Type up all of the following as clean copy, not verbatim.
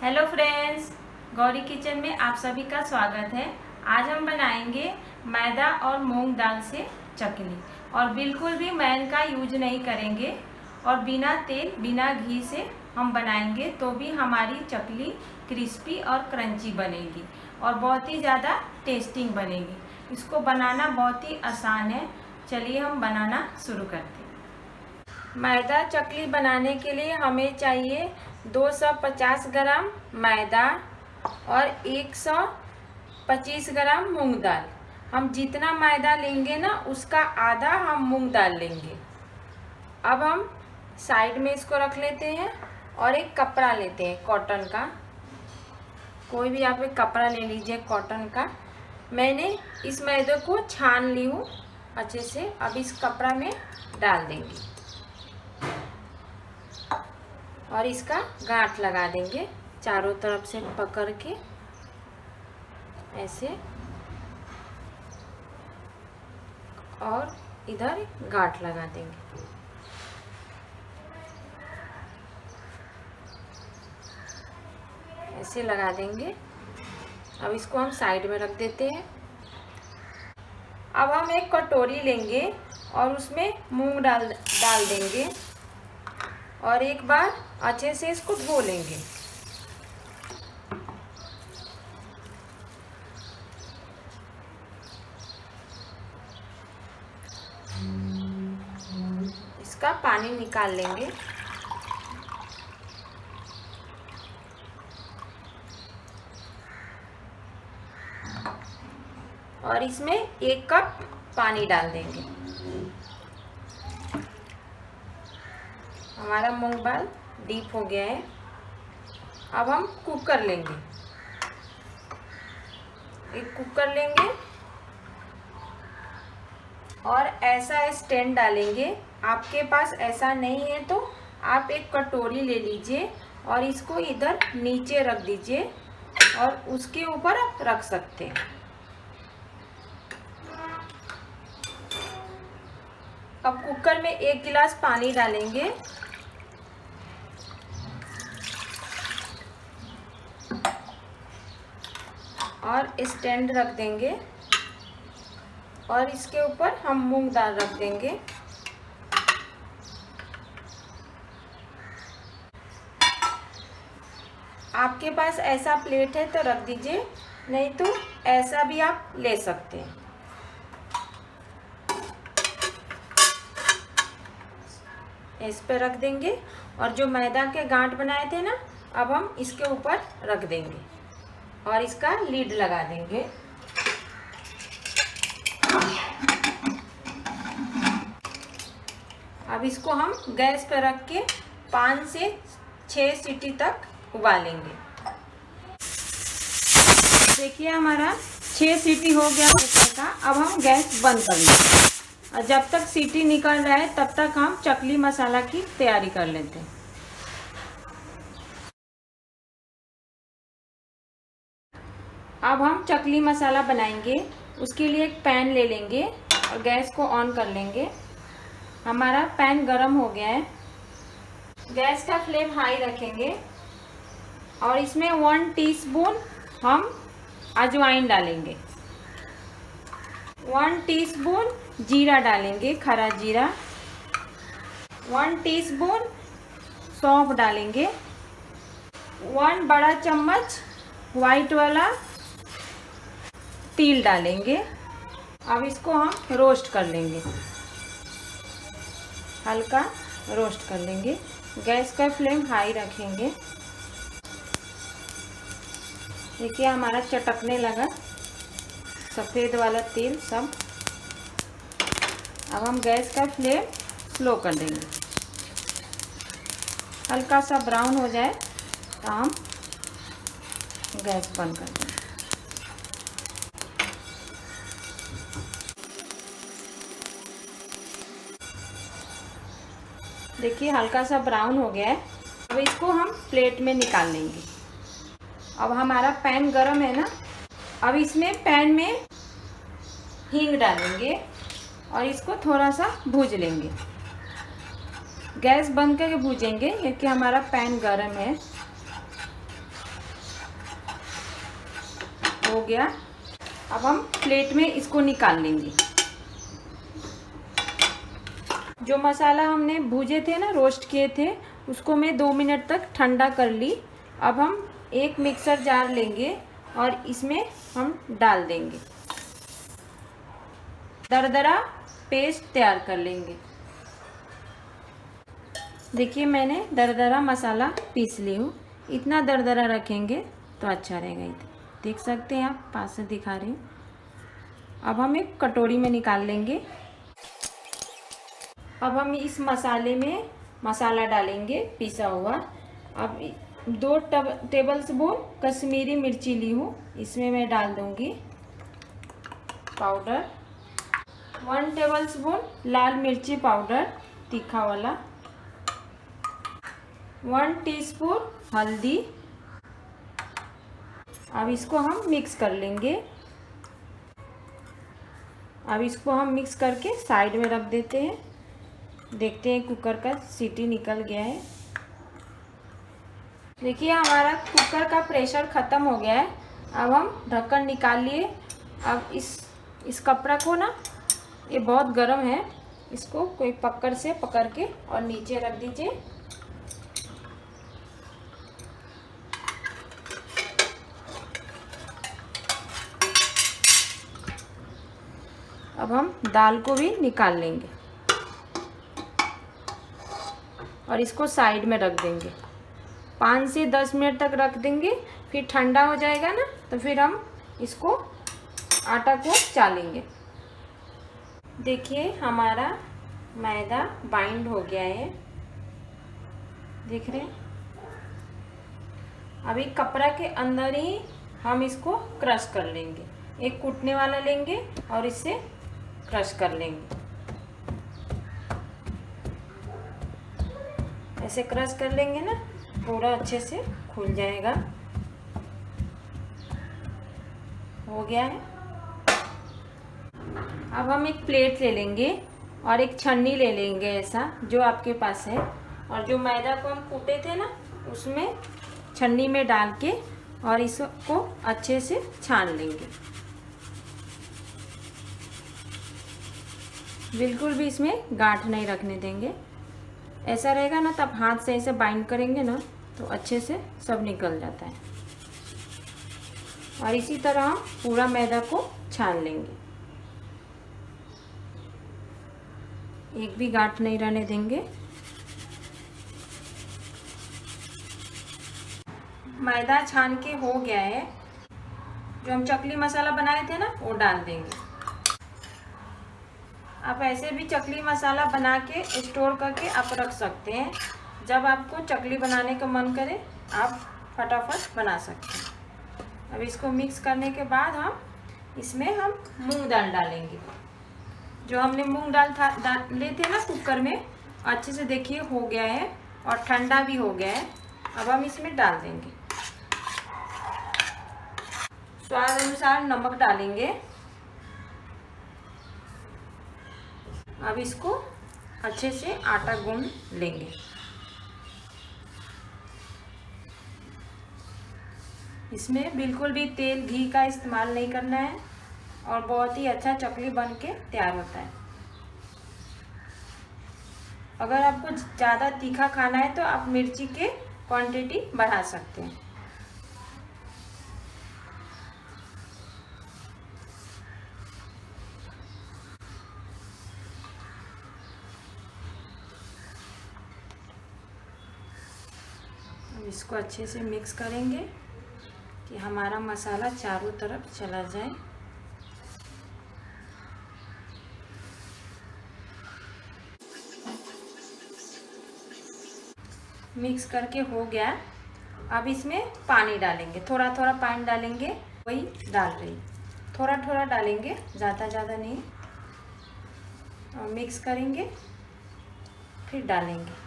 Hello friends, Gauri kitchen में आप सभी का स्वागत है। आज हम बनाएंगे मैदा और मूंग दाल से चकली और बिल्कुल भी मैदा का यूज नहीं करेंगे और बिना तेल बिना घी से हम बनाएंगे तो भी हमारी चकली क्रिस्पी और क्रंची बनेगी और बहुत ही ज़्यादा टेस्टिंग बनेगी। इसको बनाना बहुत ही आसान है। चलिए हम बनाना शुरू करते हैं। मैदा चकली बनाने के लिए हमें चाहिए 250 ग्राम मैदा और 125 ग्राम मूंग दाल। हम जितना मैदा लेंगे ना उसका आधा हम मूंग दाल लेंगे। अब हम साइड में इसको रख लेते हैं और एक कपड़ा लेते हैं कॉटन का। कोई भी आप एक कपड़ा ले लीजिए कॉटन का। मैंने इस मैदे को छान ली हूँ अच्छे से। अब इस कपड़ा में डाल देंगे और इसका गांठ लगा देंगे चारों तरफ से पकड़ के ऐसे, और इधर गांठ लगा देंगे। ऐसे लगा देंगे। अब इसको हम साइड में रख देते हैं। अब हम एक कटोरी लेंगे और उसमें मूंग डाल देंगे और एक बार अच्छे से इसको धो लेंगे। इसका पानी निकाल लेंगे। और इसमें 1 कप पानी डाल देंगे। हमारा मूंग दाल डीप हो गया है। अब हम कुकर लेंगे, एक कुकर लेंगे और ऐसा स्टैंड डालेंगे। आपके पास ऐसा नहीं है तो आप एक कटोरी ले लीजिए और इसको इधर नीचे रख दीजिए और उसके ऊपर आप रख सकते हैं। अब कुकर में 1 गिलास पानी डालेंगे और स्टैंड रख देंगे और इसके ऊपर हम मूंग दाल रख देंगे। आपके पास ऐसा प्लेट है तो रख दीजिए, नहीं तो ऐसा भी आप ले सकते हैं। इस पे रख देंगे और जो मैदा के गांठ बनाए थे ना, अब हम इसके ऊपर रख देंगे और इसका लीड लगा देंगे। अब इसको हम गैस पर रख के 5 से 6 सीटी तक उबालेंगे। देखिए हमारा 6 सीटी हो गया कुकर का। अब हम गैस बंद कर लेंगे और जब तक सीटी निकल रहा है तब तक हम चकली मसाला की तैयारी कर लेते हैं। अब हम चकली मसाला बनाएंगे। उसके लिए एक पैन ले लेंगे और गैस को ऑन कर लेंगे। हमारा पैन गरम हो गया है। गैस का फ्लेम हाई रखेंगे और इसमें 1 टीस्पून हम अजवाइन डालेंगे। 1 टीस्पून जीरा डालेंगे, खरा जीरा। 1 टीस्पून सौंफ डालेंगे। 1 बड़ा चम्मच वाइट वाला तिल डालेंगे। अब इसको हम रोस्ट कर लेंगे, हल्का रोस्ट कर लेंगे। गैस का फ्लेम हाई रखेंगे। देखिए हमारा चटकने लगा सफ़ेद वाला तेल सब। अब हम गैस का फ्लेम स्लो कर देंगे। हल्का सा ब्राउन हो जाए तो हम गैस बंद कर देंगे। देखिए हल्का सा ब्राउन हो गया है। अब इसको हम प्लेट में निकाल लेंगे। अब हमारा पैन गरम है ना, अब इसमें पैन में हींग डालेंगे और इसको थोड़ा सा भूज लेंगे। गैस बंद करके भूजेंगे क्योंकि हमारा पैन गरम है। हो गया। अब हम प्लेट में इसको निकाल लेंगे। जो मसाला हमने भूजे थे ना, रोस्ट किए थे, उसको मैं 2 मिनट तक ठंडा कर ली। अब हम एक मिक्सर जार लेंगे और इसमें हम डाल देंगे। दरदरा पेस्ट तैयार कर लेंगे। देखिए मैंने दरदरा मसाला पीस ली हूँ। इतना दरदरा रखेंगे तो अच्छा रहेगा। देख सकते हैं आप, पास से दिखा रही हूँ। अब हम एक कटोरी में निकाल लेंगे। अब हम इस मसाले में मसाला डालेंगे पिसा हुआ। अब 2 टेबल स्पून कश्मीरी मिर्ची ली हूँ, इसमें मैं डाल दूँगी पाउडर। 1 टेबल स्पून लाल मिर्ची पाउडर तीखा वाला। 1 टीस्पून हल्दी। अब इसको हम मिक्स कर लेंगे। अब इसको हम मिक्स करके साइड में रख देते हैं। देखते हैं कुकर का सीटी निकल गया है। देखिए हमारा कुकर का प्रेशर ख़त्म हो गया है। अब हम ढक्कन निकाल लिए। अब इस कपड़ा को ना, ये बहुत गर्म है, इसको कोई पकड़ से पकड़ के और नीचे रख दीजिए। अब हम दाल को भी निकाल लेंगे और इसको साइड में रख देंगे। 5 से 10 मिनट तक रख देंगे। फिर ठंडा हो जाएगा ना, तो फिर हम इसको आटा को चालेंगे। देखिए हमारा मैदा बाइंड हो गया है, देख रहे हैं। अभी कपड़ा के अंदर ही हम इसको क्रश कर लेंगे। एक कूटने वाला लेंगे और इससे क्रश कर लेंगे। ऐसे क्रश कर लेंगे ना, पूरा अच्छे से खुल जाएगा। हो गया है। अब हम एक प्लेट ले लेंगे और एक छन्नी ले लेंगे, ऐसा जो आपके पास है। और जो मैदा को हम कूटे थे ना, उसमें छन्नी में डाल के और इसको अच्छे से छान लेंगे। बिल्कुल भी इसमें गांठ नहीं रखने देंगे। ऐसा रहेगा ना, तब हाथ से ऐसे बाइंड करेंगे ना तो अच्छे से सब निकल जाता है। और इसी तरह हम पूरा मैदा को छान लेंगे। एक भी गांठ नहीं रहने देंगे। मैदा छान के हो गया है। जो हम चकली मसाला बनाए थे ना, वो डाल देंगे। आप ऐसे भी चकली मसाला बना के स्टोर करके आप रख सकते हैं। जब आपको चकली बनाने का मन करे, आप फटाफट बना सकते हैं। अब इसको मिक्स करने के बाद इसमें हम मूंग दाल डालेंगे। जो हमने मूंग दाल डाले थे ना कुकर में, अच्छे से देखिए हो गया है और ठंडा भी हो गया है। अब हम इसमें डाल देंगे। स्वाद अनुसार नमक डालेंगे। अब इसको अच्छे से आटा गूंद लेंगे। इसमें बिल्कुल भी तेल घी का इस्तेमाल नहीं करना है और बहुत ही अच्छा चकली बन के तैयार होता है। अगर आपको ज़्यादा तीखा खाना है तो आप मिर्ची के क्वांटिटी बढ़ा सकते हैं। इसको अच्छे से मिक्स करेंगे कि हमारा मसाला चारों तरफ चला जाए। मिक्स करके हो गया। अब इसमें पानी डालेंगे, थोड़ा थोड़ा पानी डालेंगे। वही डाल रही, थोड़ा थोड़ा डालेंगे, ज़्यादा नहीं। और मिक्स करेंगे, फिर डालेंगे।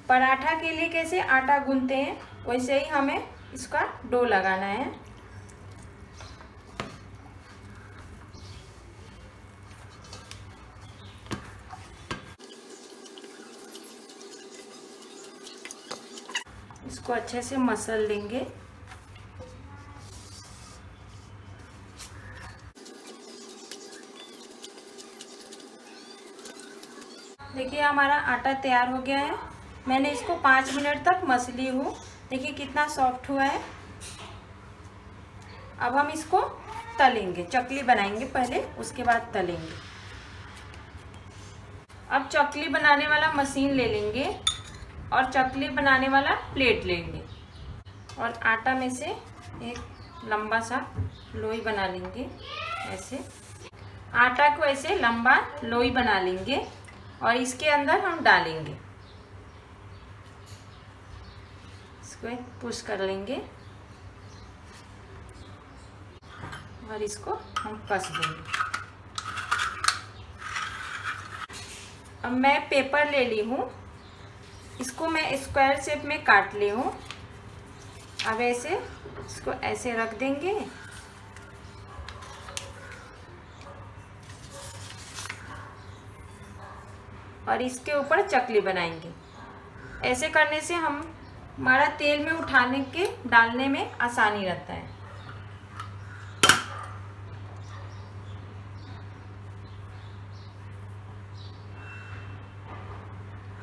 पराठा के लिए कैसे आटा गूंथते हैं, वैसे ही हमें इसका डो लगाना है। इसको अच्छे से मसल लेंगे। देखिए हमारा आटा तैयार हो गया है। मैंने इसको 5 मिनट तक मसली हूँ। देखिए कितना सॉफ्ट हुआ है। अब हम इसको तलेंगे, चकली बनाएंगे पहले, उसके बाद तलेंगे। अब चकली बनाने वाला मशीन ले लेंगे और चकली बनाने वाला प्लेट लेंगे और आटा में से एक लंबा सा लोई बना लेंगे। ऐसे आटा को ऐसे लंबा लोई बना लेंगे और इसके अंदर हम डालेंगे। इसको पुश कर लेंगे और इसको हम कस देंगे। अब मैं पेपर ले ली हूँ, इसको मैं स्क्वायर शेप में काट ली हूँ। अब ऐसे इसको ऐसे रख देंगे और इसके ऊपर चकली बनाएंगे। ऐसे करने से हमारा तेल में उठाने के डालने में आसानी रहता है।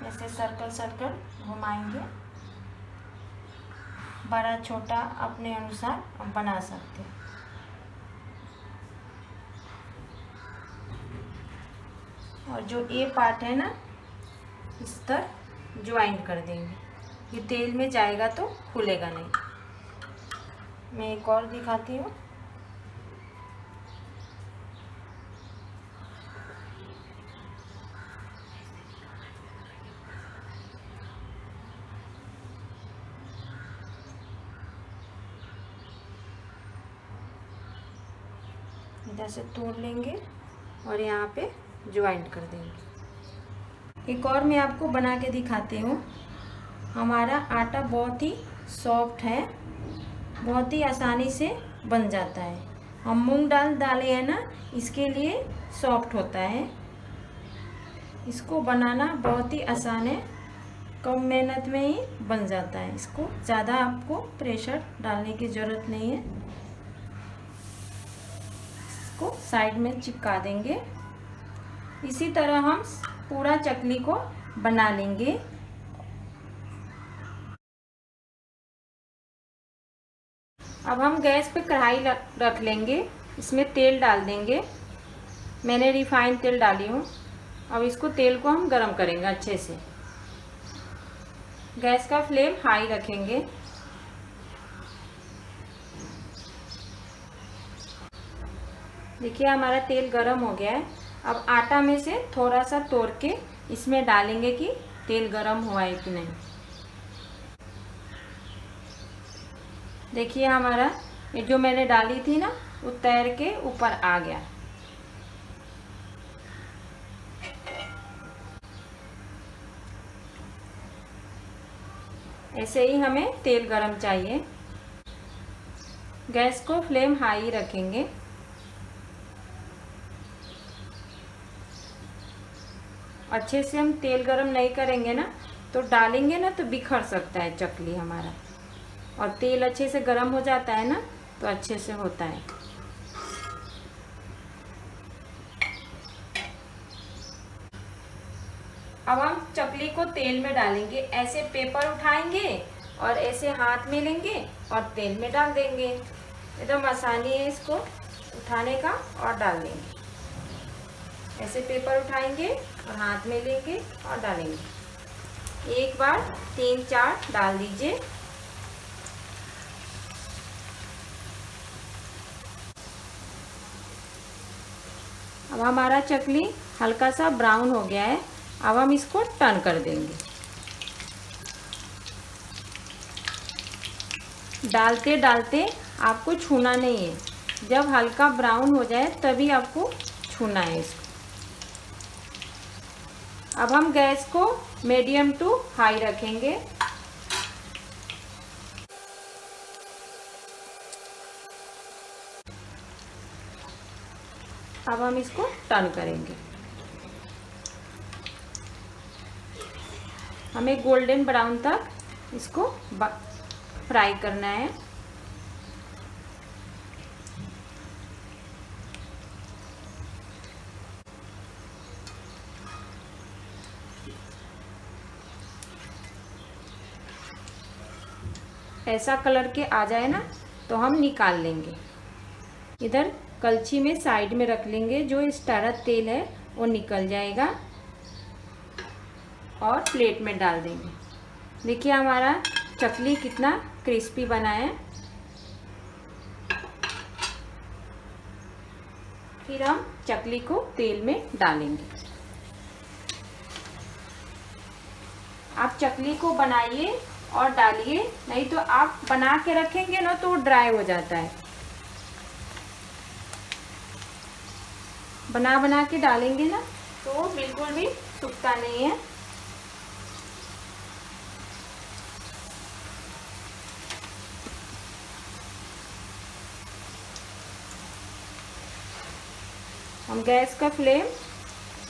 ऐसे सर्कल सर्कल घुमाएंगे। बड़ा छोटा अपने अनुसार आप बना सकते हैं। और जो ये पार्ट है ना, इस तरह ज्वाइंट कर देंगे। ये तेल में जाएगा तो खुलेगा नहीं। मैं एक और दिखाती हूँ। इधर से तोड़ लेंगे और यहाँ पे ज्वाइंट कर देंगे। एक और मैं आपको बना के दिखाती हूँ। हमारा आटा बहुत ही सॉफ्ट है, बहुत ही आसानी से बन जाता है। हम मूंग दाल डाले हैं ना, इसके लिए सॉफ्ट होता है। इसको बनाना बहुत ही आसान है, कम मेहनत में ही बन जाता है। इसको ज़्यादा आपको प्रेशर डालने की ज़रूरत नहीं है। इसको साइड में चिपका देंगे। इसी तरह हम पूरा चकली को बना लेंगे। अब हम गैस पे कढ़ाई रख लेंगे, इसमें तेल डाल देंगे। मैंने रिफाइंड तेल डाली हूँ। अब इसको तेल को हम गरम करेंगे अच्छे से। गैस का फ्लेम हाई रखेंगे। देखिए हमारा तेल गरम हो गया है। अब आटा में से थोड़ा सा तोड़ के इसमें डालेंगे कि तेल गरम हुआ है कि नहीं। देखिए हमारा ये जो मैंने डाली थी ना, वो तैर के ऊपर आ गया। ऐसे ही हमें तेल गरम चाहिए। गैस को फ्लेम हाई रखेंगे। अच्छे से हम तेल गरम नहीं करेंगे ना, तो डालेंगे ना तो बिखर सकता है चकली हमारा। और तेल अच्छे से गरम हो जाता है ना, तो अच्छे से होता है। अब हम चकली को तेल में डालेंगे। ऐसे पेपर उठाएंगे और ऐसे हाथ में लेंगे और तेल में डाल देंगे। एकदम आसानी है इसको उठाने का और डाल देंगे। ऐसे पेपर उठाएंगे और हाथ में लेंगे और डालेंगे। एक बार 3-4 डाल दीजिए। अब हमारा चकली हल्का सा ब्राउन हो गया है। अब हम इसको टर्न कर देंगे। डालते डालते आपको छूना नहीं है। जब हल्का ब्राउन हो जाए तभी आपको छूना है इसको। अब हम गैस को मीडियम टू हाई रखेंगे। अब हम इसको टर्न करेंगे। हमें गोल्डन ब्राउन तक इसको फ्राई करना है। ऐसा कलर के आ जाए ना तो हम निकाल लेंगे। इधर कलछी में साइड में रख लेंगे, जो स्टारा तेल है वो निकल जाएगा और प्लेट में डाल देंगे। देखिए हमारा चकली कितना क्रिस्पी बना है। फिर हम चकली को तेल में डालेंगे। आप चकली को बनाइए और डालिए, नहीं तो आप बना के रखेंगे ना तो ड्राई हो जाता है। बना के डालेंगे ना तो बिल्कुल भी सूखता नहीं है। हम गैस का फ्लेम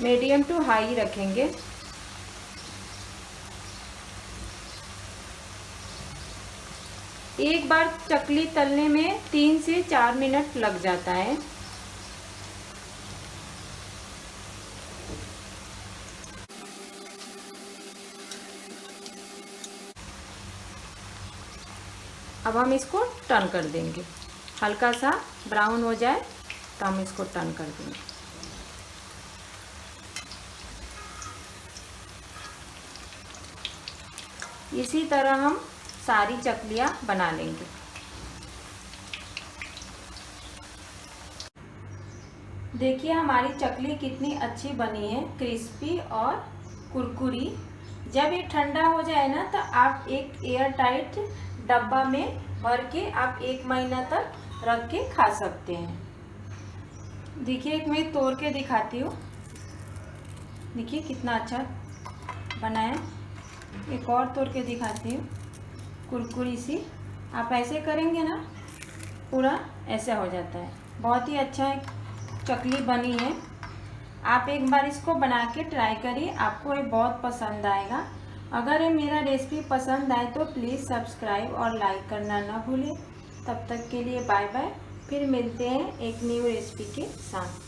मीडियम टू हाई रखेंगे। एक बार चकली तलने में 3 से 4 मिनट लग जाता है। अब हम इसको टर्न कर देंगे। हल्का सा ब्राउन हो जाए तो हम इसको टर्न कर देंगे। इसी तरह हम सारी चकलियाँ बना लेंगे। देखिए हमारी चकली कितनी अच्छी बनी है, क्रिस्पी और कुरकुरी। जब ये ठंडा हो जाए ना तो आप एक एयर टाइट डब्बा में भर के आप 1 महीना तक रख के खा सकते हैं। देखिए एक मैं तोड़ के दिखाती हूँ। देखिए कितना अच्छा बना है। एक और तोड़ के दिखाती हूँ, कुरकुरी सी। आप ऐसे करेंगे ना पूरा ऐसा हो जाता है। बहुत ही अच्छा चकली बनी है। आप एक बार इसको बना के ट्राई करिए, आपको ये बहुत पसंद आएगा। अगर ये मेरा रेसिपी पसंद आए तो प्लीज़ सब्सक्राइब और लाइक करना ना भूलें। तब तक के लिए बाय बाय। फिर मिलते हैं एक न्यू रेसिपी के साथ।